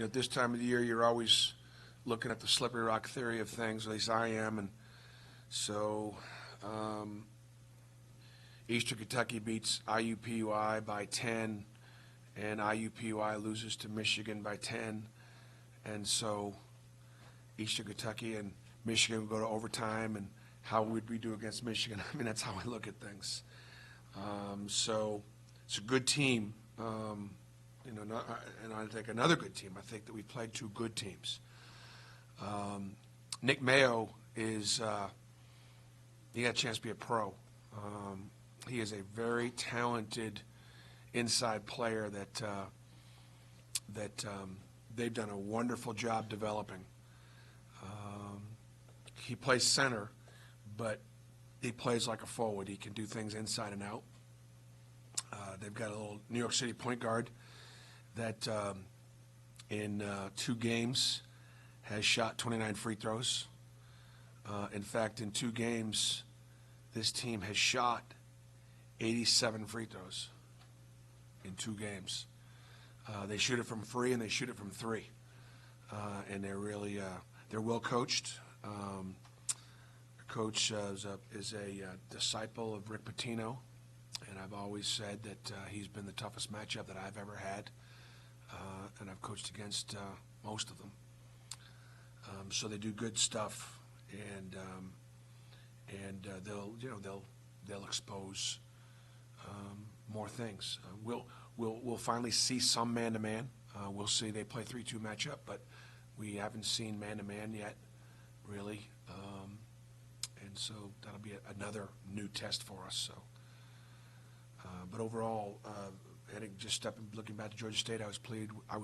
at this time of the year, you're always looking at the slippery rock theory of things, at least I am. And so Eastern Kentucky beats IUPUI by 10, and IUPUI loses to Michigan by 10. And so Eastern Kentucky and Michigan will go to overtime, and how would we do against Michigan? I mean, that's how I look at things. So it's a good team. And I think another good team. I think that we played two good teams. Nick Mayo he got a chance to be a pro. He is a very talented inside player that they've done a wonderful job developing. He plays center, but he plays like a forward. He can do things inside and out. They've got a little New York City point guard that in 2 games has shot 29 free throws. In fact, in 2 games, this team has shot 87 free throws in 2 games. They shoot it from free and they shoot it from 3. And they're really they're well coached. Coach is a disciple of Rick Pitino, and I've always said that he's been the toughest matchup that I've ever had, and I've coached against most of them. So they do good stuff, and they'll expose more things. We'll finally see some man-to-man. We'll see they play 3-2 matchup, but we haven't seen man-to-man yet, really. And so that'll be another new test for us. So, but overall, I think looking back to Georgia State, I was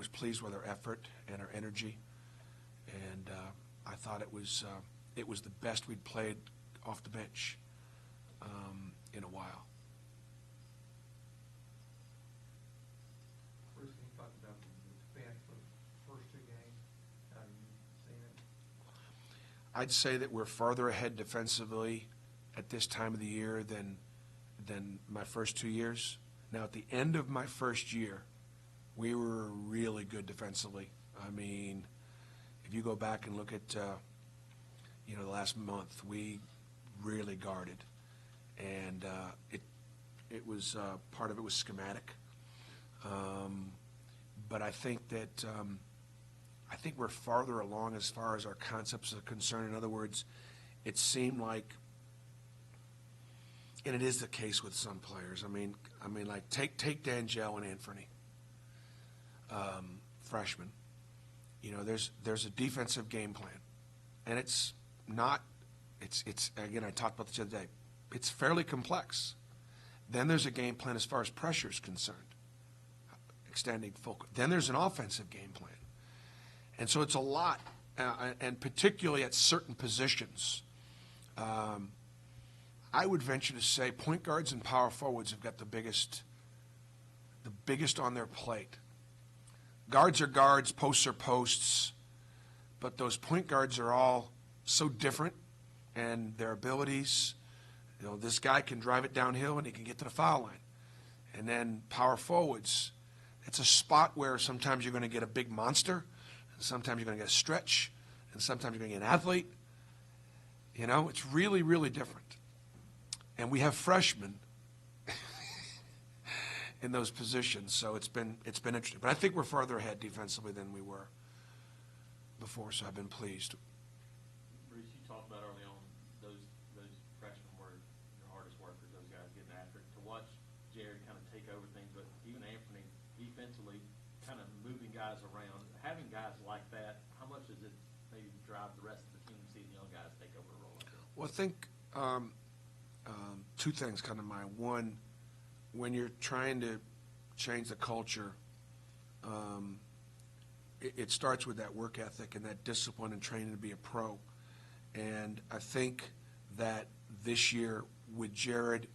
pleased with our effort and our energy, and I thought it was the best we'd played off the bench in a while. Bruce, can you talk about the defense for the first 2 games? How you seen it? I'd say that we're farther ahead defensively at this time of the year than my first 2 years. Now, at the end of my first year, we were really good defensively. I mean, if you go back and look at the last month, we really guarded, and it was part of it was schematic. But I think that I think we're farther along as far as our concepts are concerned. In other words, it seemed like, and it is the case with some players. I mean, like take D'Angelo and Anthony, freshmen. There's a defensive game plan, and it's again, I talked about this the other day. It's fairly complex. Then there's a game plan as far as pressure is concerned, extending full. Then there's an offensive game plan. And so it's a lot, and particularly at certain positions. I would venture to say point guards and power forwards have got the biggest on their plate. Guards are guards, posts are posts, but those point guards are all so different, and their abilities. This guy can drive it downhill and he can get to the foul line. And then power forwards, it's a spot where sometimes you're going to get a big monster. Sometimes you're going to get a stretch, and sometimes you're going to get an athlete. It's really, really different. And we have freshmen in those positions, so it's been interesting. But I think we're farther ahead defensively than we were before, so I've been pleased. Bruce, you talked about early on those freshmen were your hardest workers, those guys getting after it. To watch Jared kind of take over things, but even Anthony defensively kind of moving guys around, having guys like that, how much does it maybe drive the rest of the team seeing young guys take over a role like that? Well, I think 2 things come to mind. One, when you're trying to change the culture, it starts with that work ethic and that discipline and training to be a pro. And I think that this year with Jared,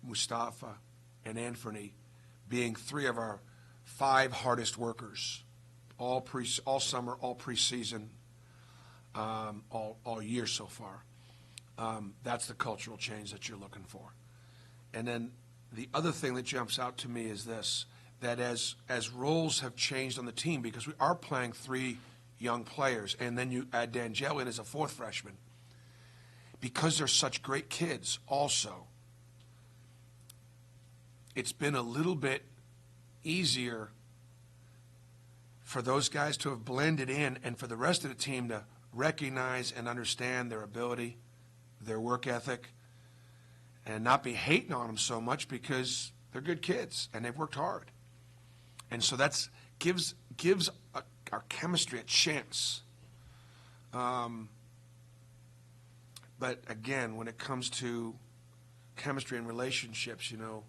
Mustafa, and Anthony being 3 of our 5 hardest workers, all summer, all preseason, all year so far. That's the cultural change that you're looking for. And then the other thing that jumps out to me is this: that as roles have changed on the team, because we are playing 3 young players, and then you add D'Angelo in as a 4th freshman, because they're such great kids also, it's been a little bit easier for those guys to have blended in and for the rest of the team to recognize and understand their ability, their work ethic, and not be hating on them so much because they're good kids and they've worked hard. And so that's gives our chemistry a chance. But again, when it comes to chemistry and relationships, you know,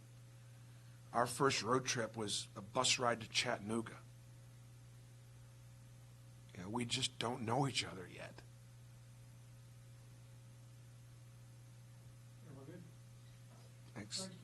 our first road trip was a bus ride to Chattanooga. You know, we just don't know each other yet. We're good? Thanks. Thank you.